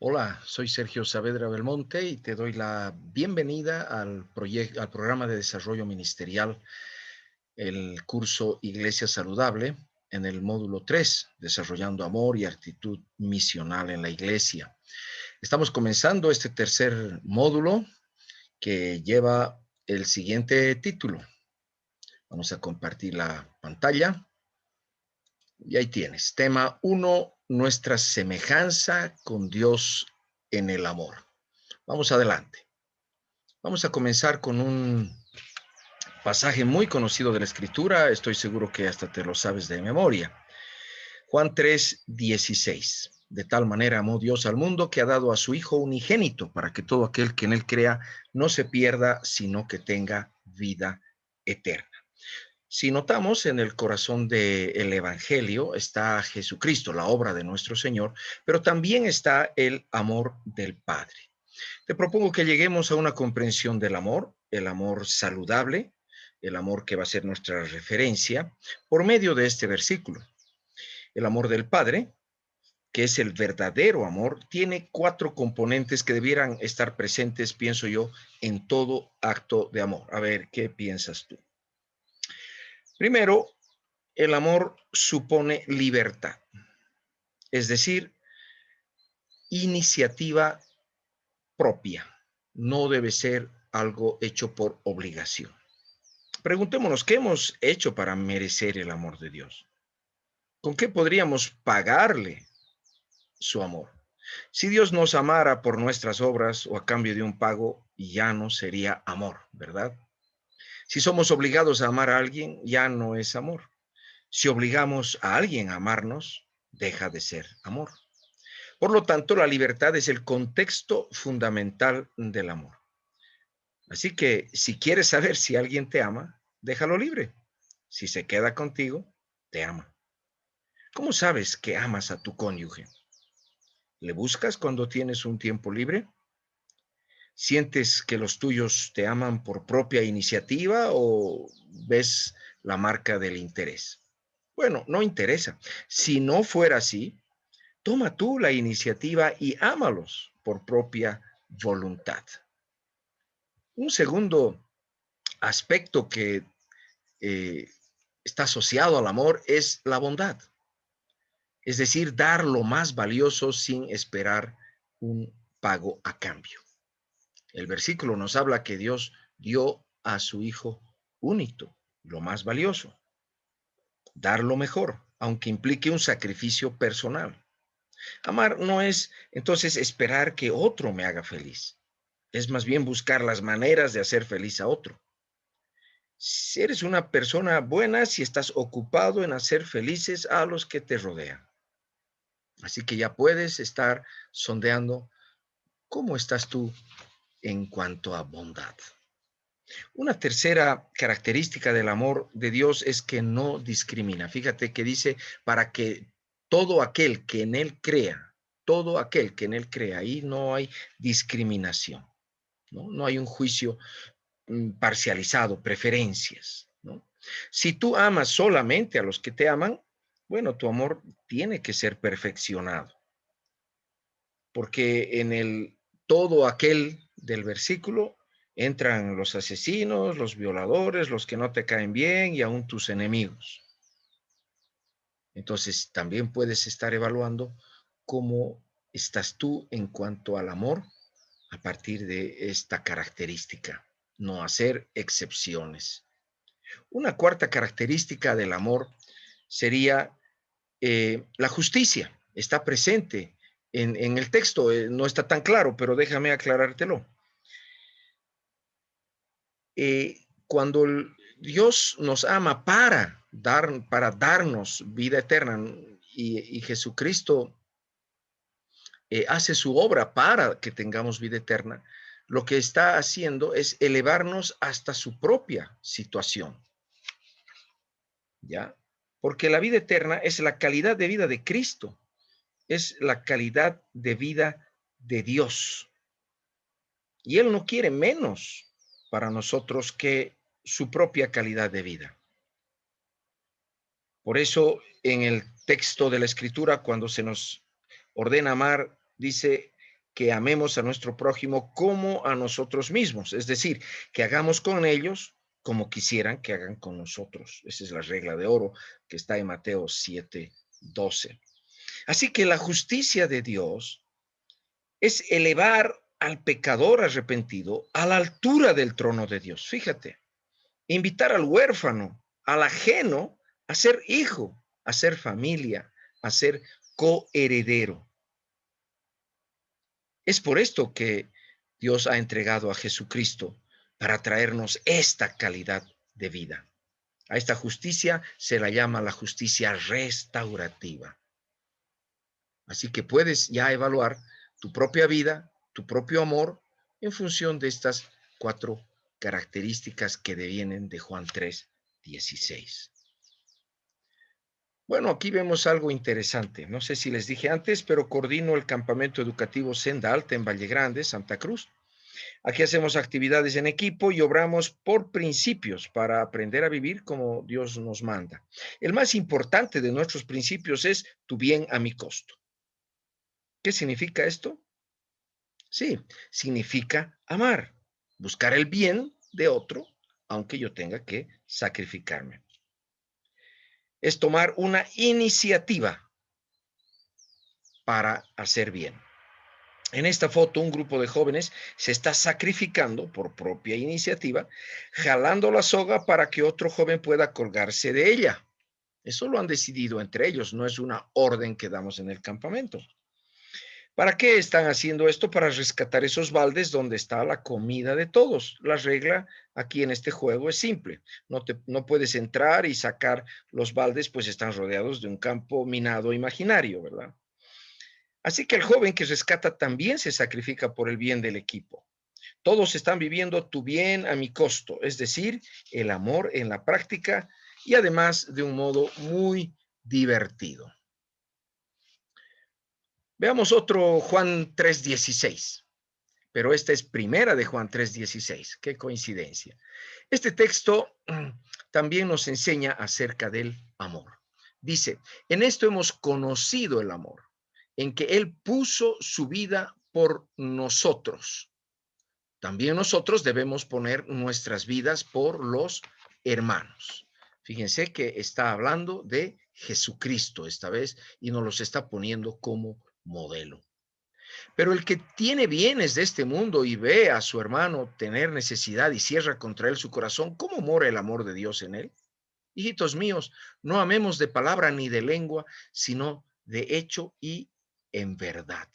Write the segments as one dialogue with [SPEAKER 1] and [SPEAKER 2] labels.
[SPEAKER 1] Hola, soy Sergio Saavedra Belmonte y te doy la bienvenida al programa de desarrollo ministerial, el curso Iglesia Saludable, en el módulo 3, Desarrollando Amor y Actitud Misional en la Iglesia. Estamos comenzando este tercer módulo que lleva el siguiente título. Vamos a compartir la pantalla y ahí tienes. Tema 1, nuestra semejanza con Dios en el amor. Vamos adelante. Vamos a comenzar con un pasaje muy conocido de la Escritura, estoy seguro que hasta te lo sabes de memoria. Juan 3:16. De tal manera amó Dios al mundo que ha dado a su Hijo unigénito para que todo aquel que en él crea no se pierda, sino que tenga vida eterna. Si notamos, en el corazón del Evangelio está Jesucristo, la obra de nuestro Señor, pero también está el amor del Padre. Te propongo que lleguemos a una comprensión del amor, el amor saludable, el amor que va a ser nuestra referencia, por medio de este versículo. El amor del Padre, que es el verdadero amor, tiene 4 componentes que debieran estar presentes, pienso yo, en todo acto de amor. A ver, ¿qué piensas tú? Primero, el amor supone libertad, es decir, iniciativa propia. No debe ser algo hecho por obligación. Preguntémonos, ¿qué hemos hecho para merecer el amor de Dios? ¿Con qué podríamos pagarle su amor? Si Dios nos amara por nuestras obras o a cambio de un pago, ya no sería amor, ¿verdad? Si somos obligados a amar a alguien, ya no es amor. Si obligamos a alguien a amarnos, deja de ser amor. Por lo tanto, la libertad es el contexto fundamental del amor. Así que si quieres saber si alguien te ama, déjalo libre. Si se queda contigo, te ama. ¿Cómo sabes que amas a tu cónyuge? ¿Le buscas cuando tienes un tiempo libre? ¿Sientes que los tuyos te aman por propia iniciativa o ves la marca del interés? Bueno, no interesa. Si no fuera así, toma tú la iniciativa y ámalos por propia voluntad. Un segundo aspecto que eh, está asociado al amor es la bondad. Es decir, dar lo más valioso sin esperar un pago a cambio. El versículo nos habla que Dios dio a su Hijo único, lo más valioso, dar lo mejor, aunque implique un sacrificio personal. Amar no es entonces esperar que otro me haga feliz, es más bien buscar las maneras de hacer feliz a otro. Si eres una persona buena, si estás ocupado en hacer felices a los que te rodean. Así que ya puedes estar sondeando cómo estás tú en cuanto a bondad. Una tercera característica del amor de Dios es que no discrimina. Fíjate que dice, para que todo aquel que en él crea, todo aquel que en él crea, ahí no hay discriminación, ¿no? No hay un juicio parcializado, preferencias, ¿no? Si tú amas solamente a los que te aman, bueno, tu amor tiene que ser perfeccionado, porque en el todo aquel del versículo entran los asesinos, los violadores, los que no te caen bien y aún tus enemigos. Entonces, también puedes estar evaluando cómo estás tú en cuanto al amor a partir de esta característica, no hacer excepciones. Una cuarta característica del amor sería la justicia. Está presente en el texto, no está tan claro, pero déjame aclarártelo. Cuando Dios nos ama para darnos vida eterna y Jesucristo hace su obra para que tengamos vida eterna, lo que está haciendo es elevarnos hasta su propia situación. ¿Ya? Porque la vida eterna es la calidad de vida de Cristo, es la calidad de vida de Dios. Y Él no quiere menos para nosotros que su propia calidad de vida. Por eso en el texto de la Escritura, cuando se nos ordena amar, dice, que amemos a nuestro prójimo como a nosotros mismos, es decir, que hagamos con ellos como quisieran que hagan con nosotros. Esa es la regla de oro que está en Mateo 7:12. Así que la justicia de Dios es elevar al pecador arrepentido a la altura del trono de Dios. Fíjate, invitar al huérfano, al ajeno, a ser hijo, a ser familia, a ser coheredero. Es por esto que Dios ha entregado a Jesucristo para traernos esta calidad de vida. A esta justicia se la llama la justicia restaurativa. Así que puedes ya evaluar tu propia vida, tu propio amor, en función de estas 4 características que devienen de Juan 3:16. Bueno, aquí vemos algo interesante. No sé si les dije antes, pero coordino el campamento educativo Senda Alta en Valle Grande, Santa Cruz. Aquí hacemos actividades en equipo y obramos por principios para aprender a vivir como Dios nos manda. El más importante de nuestros principios es tu bien a mi costo. ¿Qué significa esto? Sí, significa amar, buscar el bien de otro, aunque yo tenga que sacrificarme. Es tomar una iniciativa para hacer bien. En esta foto, un grupo de jóvenes se está sacrificando por propia iniciativa, jalando la soga para que otro joven pueda colgarse de ella. Eso lo han decidido entre ellos, no es una orden que damos en el campamento. ¿Para qué están haciendo esto? Para rescatar esos baldes donde está la comida de todos. La regla aquí en este juego es simple. No puedes entrar y sacar los baldes, pues están rodeados de un campo minado imaginario, ¿verdad? Así que el joven que rescata también se sacrifica por el bien del equipo. Todos están viviendo tu bien a mi costo, es decir, el amor en la práctica y además de un modo muy divertido. Veamos otro Juan 3:16, pero esta es primera de Juan 3:16. Qué coincidencia. Este texto también nos enseña acerca del amor. Dice, en esto hemos conocido el amor, en que Él puso su vida por nosotros. También nosotros debemos poner nuestras vidas por los hermanos. Fíjense que está hablando de Jesucristo esta vez y nos los está poniendo como modelo. Pero el que tiene bienes de este mundo y ve a su hermano tener necesidad y cierra contra él su corazón, ¿cómo mora el amor de Dios en él? Hijitos míos, no amemos de palabra ni de lengua, sino de hecho y en verdad.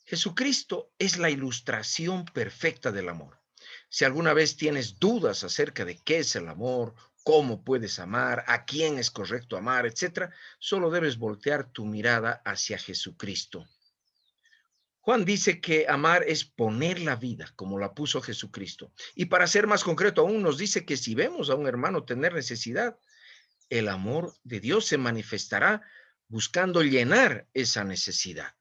[SPEAKER 1] Jesucristo es la ilustración perfecta del amor. Si alguna vez tienes dudas acerca de qué es el amor, cómo puedes amar, a quién es correcto amar, etcétera, solo debes voltear tu mirada hacia Jesucristo. Juan dice que amar es poner la vida como la puso Jesucristo. Y para ser más concreto aún, nos dice que si vemos a un hermano tener necesidad, el amor de Dios se manifestará buscando llenar esa necesidad.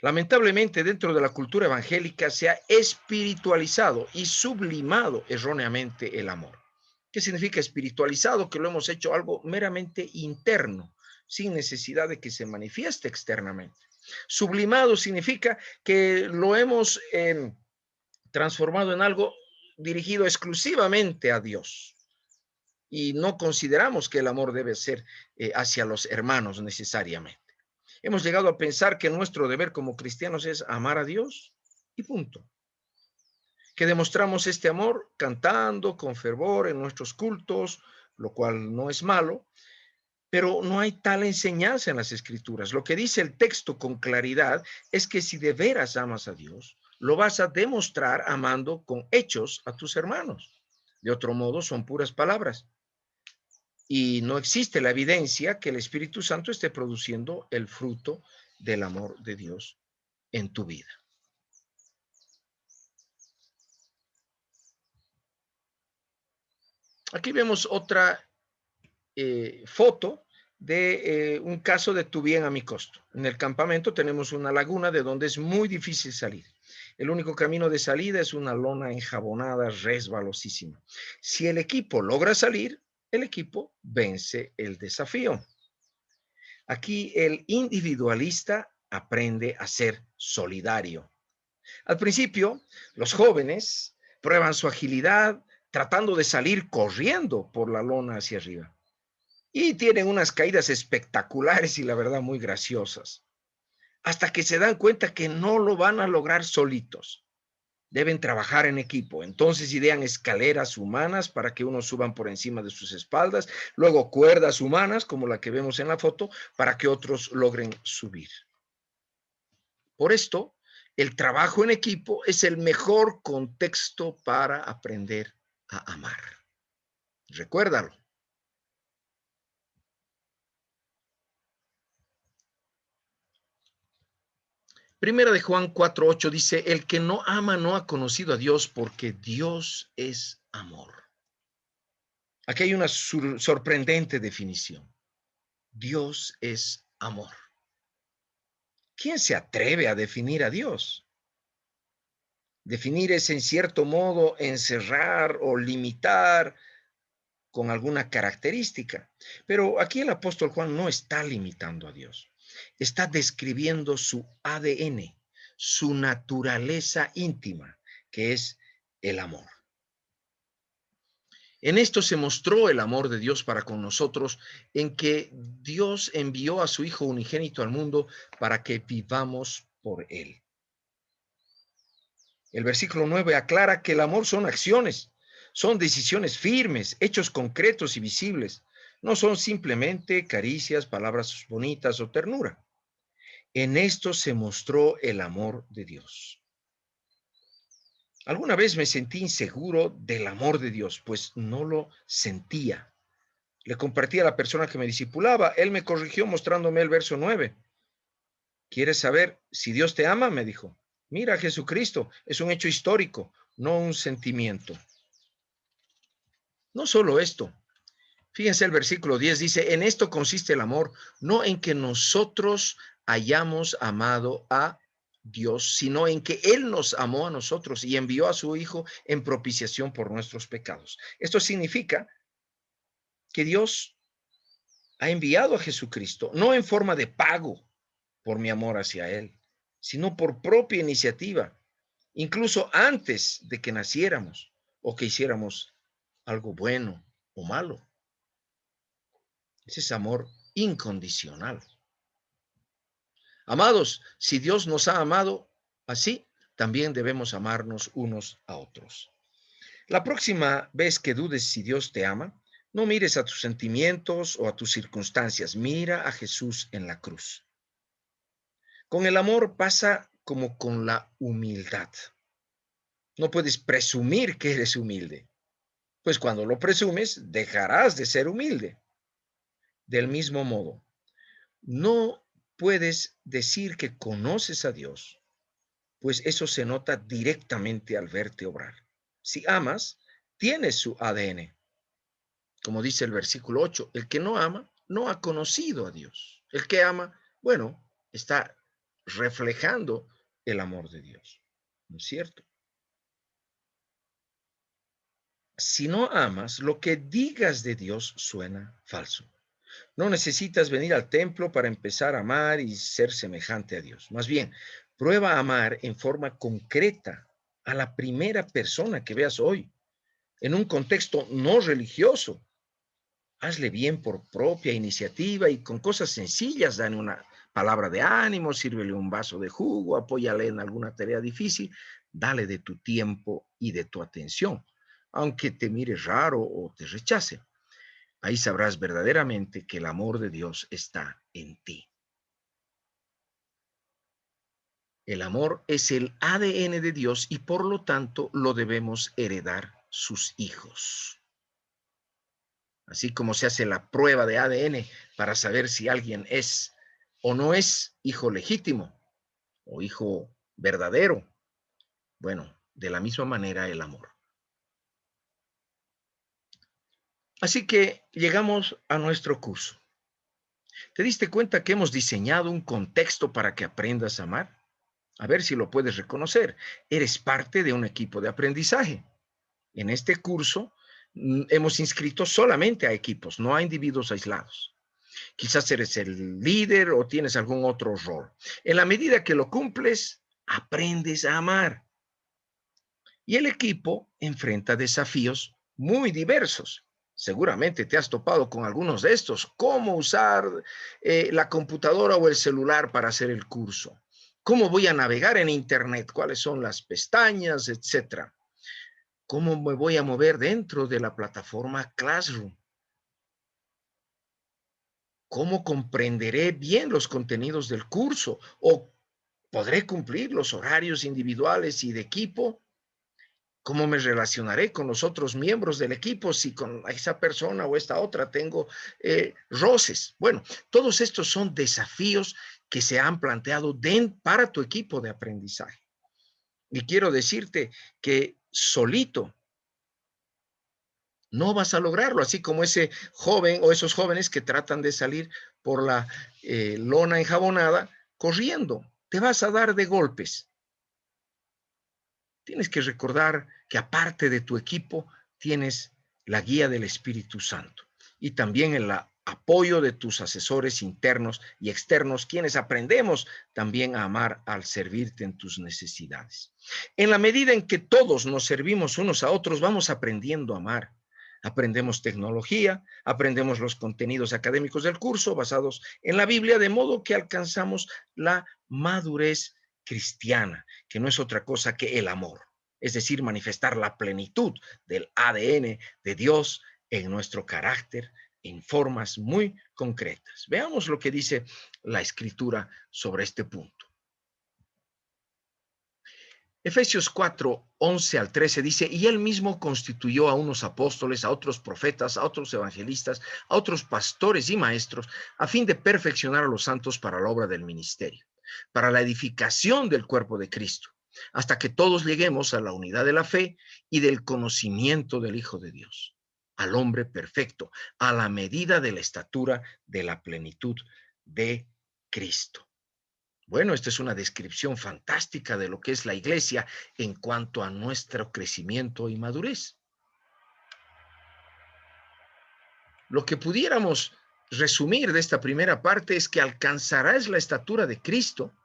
[SPEAKER 1] Lamentablemente, dentro de la cultura evangélica se ha espiritualizado y sublimado erróneamente el amor. ¿Qué significa espiritualizado? Que lo hemos hecho algo meramente interno, sin necesidad de que se manifieste externamente. Sublimado significa que lo hemos transformado en algo dirigido exclusivamente a Dios. Y no consideramos que el amor debe ser hacia los hermanos necesariamente. Hemos llegado a pensar que nuestro deber como cristianos es amar a Dios y punto. Que demostramos este amor cantando con fervor en nuestros cultos, lo cual no es malo, pero no hay tal enseñanza en las Escrituras. Lo que dice el texto con claridad es que si de veras amas a Dios, lo vas a demostrar amando con hechos a tus hermanos. De otro modo, son puras palabras. Y no existe la evidencia que el Espíritu Santo esté produciendo el fruto del amor de Dios en tu vida. Aquí vemos otra foto de un caso de tu bien a mi costo. En el campamento tenemos una laguna de donde es muy difícil salir. El único camino de salida es una lona enjabonada, resbalosísima. Si el equipo logra salir, el equipo vence el desafío. Aquí el individualista aprende a ser solidario. Al principio, los jóvenes prueban su agilidad tratando de salir corriendo por la lona hacia arriba. Y tienen unas caídas espectaculares y la verdad muy graciosas, hasta que se dan cuenta que no lo van a lograr solitos. Deben trabajar en equipo. Entonces idean escaleras humanas para que unos suban por encima de sus espaldas, luego cuerdas humanas, como la que vemos en la foto, para que otros logren subir. Por esto, el trabajo en equipo es el mejor contexto para aprender a amar. Recuérdalo. Primera de Juan 4:8 dice, el que no ama no ha conocido a Dios porque Dios es amor. Aquí hay una sorprendente definición. Dios es amor. ¿Quién se atreve a definir a Dios? Definir es en cierto modo encerrar o limitar con alguna característica. Pero aquí el apóstol Juan no está limitando a Dios. Está describiendo su ADN, su naturaleza íntima, que es el amor. En esto se mostró el amor de Dios para con nosotros, en que Dios envió a su Hijo unigénito al mundo para que vivamos por él. El versículo 9 aclara que el amor son acciones, son decisiones firmes, hechos concretos y visibles. No son simplemente caricias, palabras bonitas o ternura. En esto se mostró el amor de Dios. Alguna vez me sentí inseguro del amor de Dios, pues no lo sentía. Le compartí a la persona que me discipulaba. Él me corrigió mostrándome el verso 9. ¿Quieres saber si Dios te ama? Me dijo. Mira, Jesucristo es un hecho histórico, no un sentimiento. No solo esto. Fíjense el versículo 10 dice, en esto consiste el amor, no en que nosotros hayamos amado a Dios, sino en que Él nos amó a nosotros y envió a su Hijo en propiciación por nuestros pecados. Esto significa que Dios ha enviado a Jesucristo, no en forma de pago por mi amor hacia Él, sino por propia iniciativa, incluso antes de que naciéramos o que hiciéramos algo bueno o malo. Ese es amor incondicional. Amados, si Dios nos ha amado así, también debemos amarnos unos a otros. La próxima vez que dudes si Dios te ama, no mires a tus sentimientos o a tus circunstancias, mira a Jesús en la cruz. Con el amor pasa como con la humildad. No puedes presumir que eres humilde, pues cuando lo presumes, dejarás de ser humilde. Del mismo modo, no puedes decir que conoces a Dios, pues eso se nota directamente al verte obrar. Si amas, tienes su ADN. Como dice el versículo 8, el que no ama no ha conocido a Dios. El que ama, bueno, está reflejando el amor de Dios. ¿No es cierto? Si no amas, lo que digas de Dios suena falso. No necesitas venir al templo para empezar a amar y ser semejante a Dios. Más bien, prueba a amar en forma concreta a la primera persona que veas hoy, en un contexto no religioso. Hazle bien por propia iniciativa y con cosas sencillas. Dale una palabra de ánimo, sírvele un vaso de jugo, apóyale en alguna tarea difícil. Dale de tu tiempo y de tu atención, aunque te mire raro o te rechace. Ahí sabrás verdaderamente que el amor de Dios está en ti. El amor es el ADN de Dios y por lo tanto lo debemos heredar sus hijos. Así como se hace la prueba de ADN para saber si alguien es o no es hijo legítimo o hijo verdadero. Bueno, de la misma manera el amor. Así que llegamos a nuestro curso. ¿Te diste cuenta que hemos diseñado un contexto para que aprendas a amar? A ver si lo puedes reconocer. Eres parte de un equipo de aprendizaje. En este curso hemos inscrito solamente a equipos, no a individuos aislados. Quizás eres el líder o tienes algún otro rol. En la medida que lo cumples, aprendes a amar. Y el equipo enfrenta desafíos muy diversos. Seguramente te has topado con algunos de estos. ¿Cómo usar la computadora o el celular para hacer el curso? ¿Cómo voy a navegar en Internet? ¿Cuáles son las pestañas, etcétera? ¿Cómo me voy a mover dentro de la plataforma Classroom? ¿Cómo comprenderé bien los contenidos del curso? ¿O podré cumplir los horarios individuales y de equipo? ¿Cómo me relacionaré con los otros miembros del equipo si con esa persona o esta otra tengo roces? Bueno, todos estos son desafíos que se han planteado para tu equipo de aprendizaje. Y quiero decirte que solito no vas a lograrlo, así como ese joven o esos jóvenes que tratan de salir por la lona enjabonada corriendo. Te vas a dar de golpes. Tienes que recordar que aparte de tu equipo, tienes la guía del Espíritu Santo y también el apoyo de tus asesores internos y externos, quienes aprendemos también a amar al servirte en tus necesidades. En la medida en que todos nos servimos unos a otros, vamos aprendiendo a amar. Aprendemos tecnología, aprendemos los contenidos académicos del curso basados en la Biblia, de modo que alcanzamos la madurez cristiana, que no es otra cosa que el amor, es decir, manifestar la plenitud del ADN de Dios en nuestro carácter en formas muy concretas. Veamos lo que dice la Escritura sobre este punto. Efesios 4, 11 al 13 dice, y él mismo constituyó a unos apóstoles, a otros profetas, a otros evangelistas, a otros pastores y maestros, a fin de perfeccionar a los santos para la obra del ministerio, para la edificación del cuerpo de Cristo, hasta que todos lleguemos a la unidad de la fe y del conocimiento del Hijo de Dios, al hombre perfecto, a la medida de la estatura de la plenitud de Cristo. Bueno, esta es una descripción fantástica de lo que es la iglesia en cuanto a nuestro crecimiento y madurez. Lo que pudiéramos resumir de esta primera parte es que alcanzarás la estatura de Cristo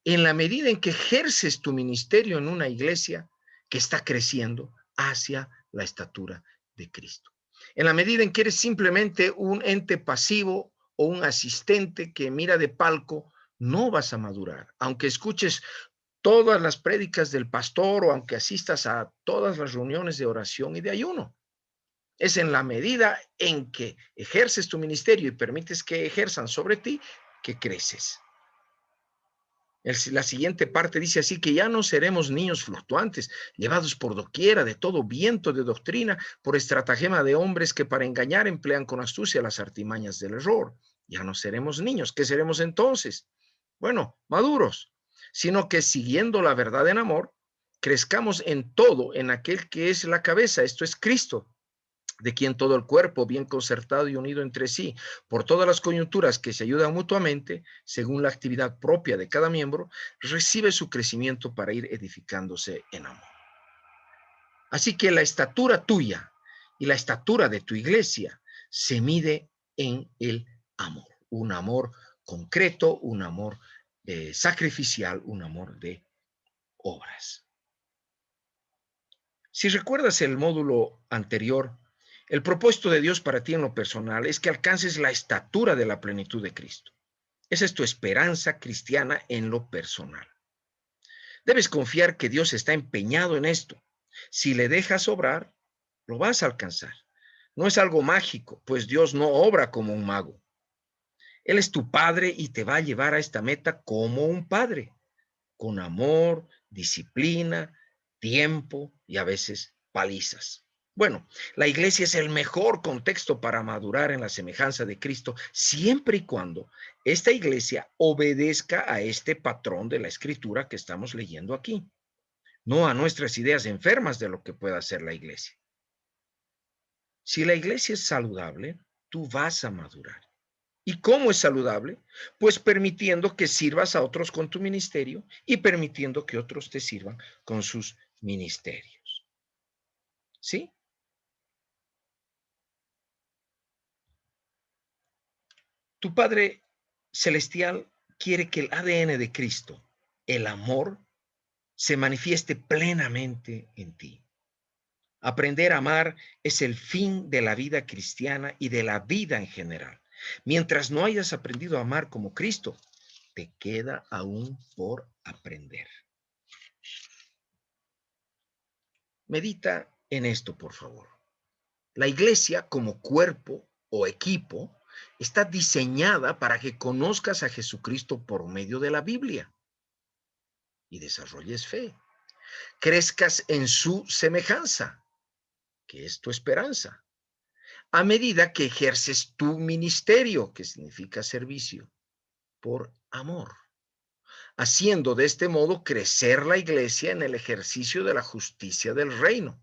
[SPEAKER 1] en la medida en que ejerces tu ministerio en una iglesia que está creciendo hacia la estatura de Cristo. En la medida en que eres simplemente un ente pasivo o un asistente que mira de palco, no vas a madurar. Aunque escuches todas las prédicas del pastor o aunque asistas a todas las reuniones de oración y de ayuno. Es en la medida en que ejerces tu ministerio y permites que ejerzan sobre ti que creces. La siguiente parte dice así que ya no seremos niños fluctuantes, llevados por doquiera de todo viento de doctrina, por estratagema de hombres que para engañar emplean con astucia las artimañas del error. Ya no seremos niños. ¿Qué seremos entonces? Bueno, maduros, sino que siguiendo la verdad en amor, crezcamos en todo en aquel que es la cabeza, esto es Cristo, de quien todo el cuerpo, bien concertado y unido entre sí, por todas las coyunturas que se ayudan mutuamente, según la actividad propia de cada miembro, recibe su crecimiento para ir edificándose en amor. Así que la estatura tuya y la estatura de tu iglesia se mide en el amor, un amor concreto, un amor sacrificial, un amor de obras. Si recuerdas el módulo anterior, el propósito de Dios para ti en lo personal es que alcances la estatura de la plenitud de Cristo. Esa es tu esperanza cristiana en lo personal. Debes confiar que Dios está empeñado en esto. Si le dejas obrar, lo vas a alcanzar. No es algo mágico, pues Dios no obra como un mago. Él es tu padre y te va a llevar a esta meta como un padre, con amor, disciplina, tiempo y a veces palizas. Bueno, la iglesia es el mejor contexto para madurar en la semejanza de Cristo, siempre y cuando esta iglesia obedezca a este patrón de la escritura que estamos leyendo aquí, no a nuestras ideas enfermas de lo que pueda ser la iglesia. Si la iglesia es saludable, tú vas a madurar. ¿Y cómo es saludable? Pues permitiendo que sirvas a otros con tu ministerio y permitiendo que otros te sirvan con sus ministerios. ¿Sí? Tu Padre Celestial quiere que el ADN de Cristo, el amor, se manifieste plenamente en ti. Aprender a amar es el fin de la vida cristiana y de la vida en general. Mientras no hayas aprendido a amar como Cristo, te queda aún por aprender. Medita en esto, por favor. La iglesia como cuerpo o equipo está diseñada para que conozcas a Jesucristo por medio de la Biblia y desarrolles fe. Crezcas en su semejanza, que es tu esperanza, a medida que ejerces tu ministerio, que significa servicio, por amor, haciendo de este modo crecer la iglesia en el ejercicio de la justicia del reino,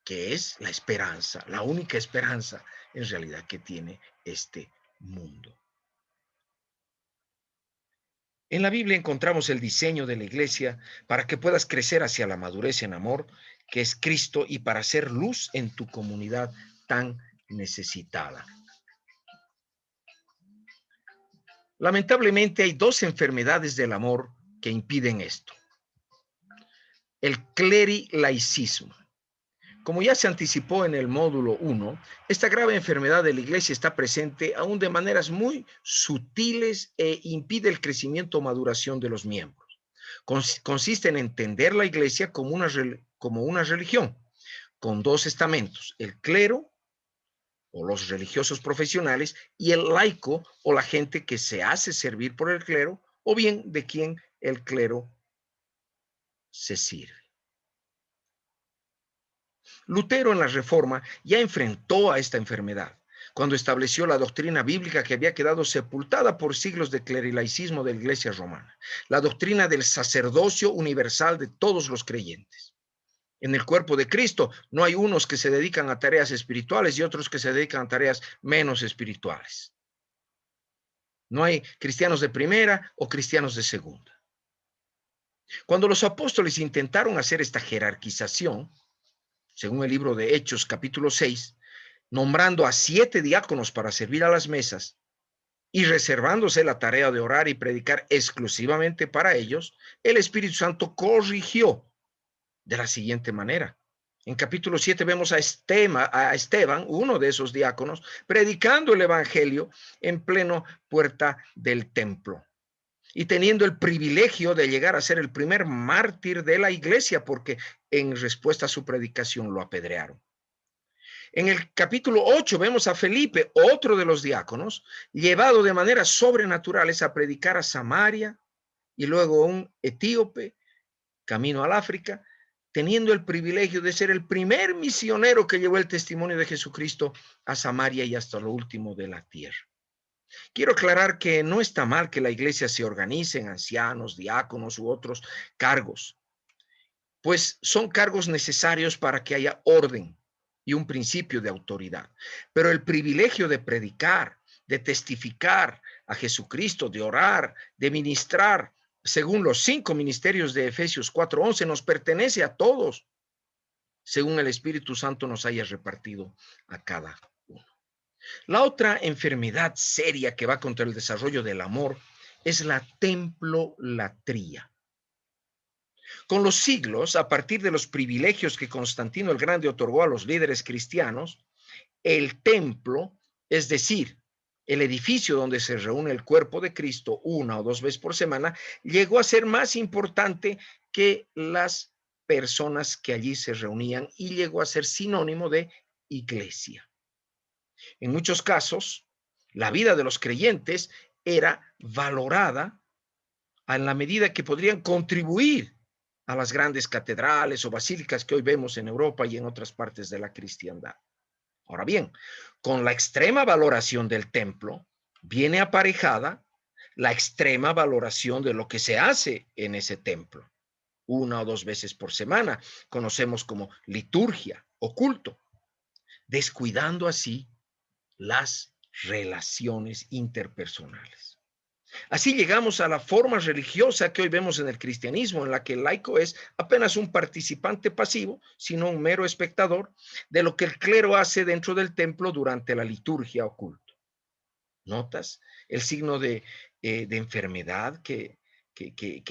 [SPEAKER 1] que es la esperanza, la única esperanza en realidad que tiene este mundo. En la Biblia encontramos el diseño de la iglesia para que puedas crecer hacia la madurez en amor, que es Cristo, y para ser luz en tu comunidad tan necesitada. Lamentablemente hay dos enfermedades del amor que impiden esto. El clerilaicismo. Como ya se anticipó en el módulo 1, esta grave enfermedad de la iglesia está presente aún de maneras muy sutiles e impide el crecimiento o maduración de los miembros. Consiste en entender la iglesia como una religión, con dos estamentos: el clero o los religiosos profesionales y el laico o la gente que se hace servir por el clero o bien de quien el clero se sirve. Lutero en la Reforma ya enfrentó a esta enfermedad cuando estableció la doctrina bíblica que había quedado sepultada por siglos de clericalismo de la Iglesia romana, la doctrina del sacerdocio universal de todos los creyentes. En el cuerpo de Cristo no hay unos que se dedican a tareas espirituales y otros que se dedican a tareas menos espirituales. No hay cristianos de primera o cristianos de segunda. Cuando los apóstoles intentaron hacer esta jerarquización, según el libro de Hechos, capítulo 6, nombrando a 7 diáconos para servir a las mesas y reservándose la tarea de orar y predicar exclusivamente para ellos, el Espíritu Santo corrigió de la siguiente manera. En capítulo 7 vemos a Esteban, uno de esos diáconos, predicando el evangelio en pleno puerta del templo y teniendo el privilegio de llegar a ser el primer mártir de la iglesia, porque en respuesta a su predicación lo apedrearon. En el capítulo 8 vemos a Felipe, otro de los diáconos, llevado de maneras sobrenaturales a predicar a Samaria y luego a un etíope, camino al África, teniendo el privilegio de ser el primer misionero que llevó el testimonio de Jesucristo a Samaria y hasta lo último de la tierra. Quiero aclarar que no está mal que la iglesia se organice en ancianos, diáconos u otros cargos, pues son cargos necesarios para que haya orden y un principio de autoridad. Pero el privilegio de predicar, de testificar a Jesucristo, de orar, de ministrar, según los 5 ministerios de Efesios 4:11, nos pertenece a todos, según el Espíritu Santo nos haya repartido a cada uno. La otra enfermedad seria que va contra el desarrollo del amor es la templolatría. Con los siglos, a partir de los privilegios que Constantino el Grande otorgó a los líderes cristianos, el templo, es decir, el edificio donde se reúne el cuerpo de Cristo 1 o 2 veces por semana, llegó a ser más importante que las personas que allí se reunían y llegó a ser sinónimo de iglesia. En muchos casos, la vida de los creyentes era valorada en la medida que podrían contribuir a las grandes catedrales o basílicas que hoy vemos en Europa y en otras partes de la cristiandad. Ahora bien, con la extrema valoración del templo viene aparejada la extrema valoración de lo que se hace en ese templo. 1 o 2 veces por semana conocemos como liturgia o culto, descuidando así las relaciones interpersonales. Así llegamos a la forma religiosa que hoy vemos en el cristianismo, en la que el laico es apenas un participante pasivo, sino un mero espectador de lo que el clero hace dentro del templo durante la liturgia o culto. ¿Notas el signo de enfermedad que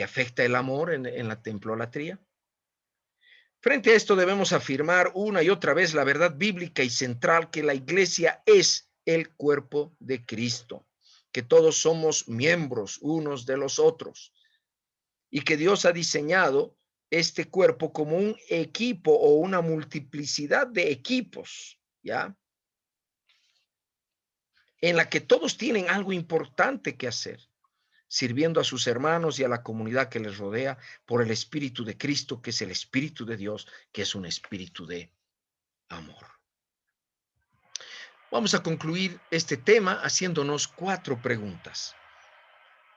[SPEAKER 1] afecta el amor en la templolatría? Frente a esto debemos afirmar una y otra vez la verdad bíblica y central que la iglesia es el cuerpo de Cristo, que todos somos miembros unos de los otros y que Dios ha diseñado este cuerpo como un equipo o una multiplicidad de equipos, ¿ya? En la que todos tienen algo importante que hacer, sirviendo a sus hermanos y a la comunidad que les rodea por el Espíritu de Cristo, que es el Espíritu de Dios, que es un espíritu de amor. Vamos a concluir este tema haciéndonos 4 preguntas.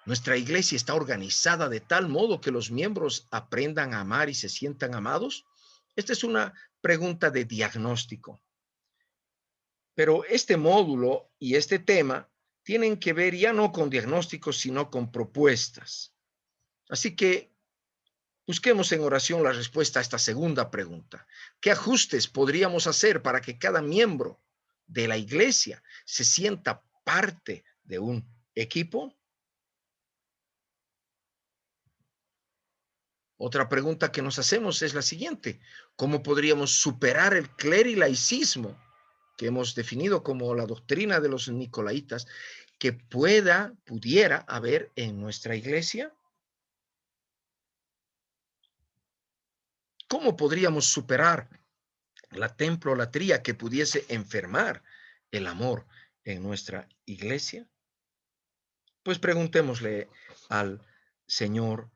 [SPEAKER 1] ¿Nuestra iglesia está organizada de tal modo que los miembros aprendan a amar y se sientan amados? Esta es una pregunta de diagnóstico. Pero este módulo y este tema tienen que ver ya no con diagnósticos, sino con propuestas. Así que busquemos en oración la respuesta a esta segunda pregunta. ¿Qué ajustes podríamos hacer para que cada miembro de la iglesia se sienta parte de un equipo? Otra pregunta que nos hacemos es la siguiente: ¿cómo podríamos superar el clerilaicismo que hemos definido como la doctrina de los nicolaitas que pudiera haber en nuestra iglesia? ¿Cómo podríamos superar la templolatría que pudiese enfermar el amor en nuestra iglesia? Pues preguntémosle al Señor,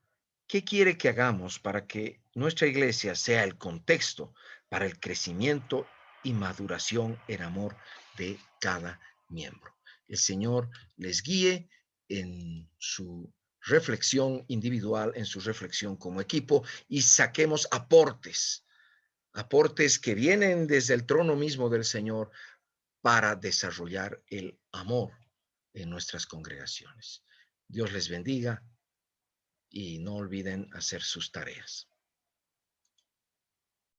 [SPEAKER 1] ¿qué quiere que hagamos para que nuestra iglesia sea el contexto para el crecimiento y maduración en amor de cada miembro? El Señor les guíe en su reflexión individual, en su reflexión como equipo, y saquemos aportes que vienen desde el trono mismo del Señor para desarrollar el amor en nuestras congregaciones. Dios les bendiga y no olviden hacer sus tareas.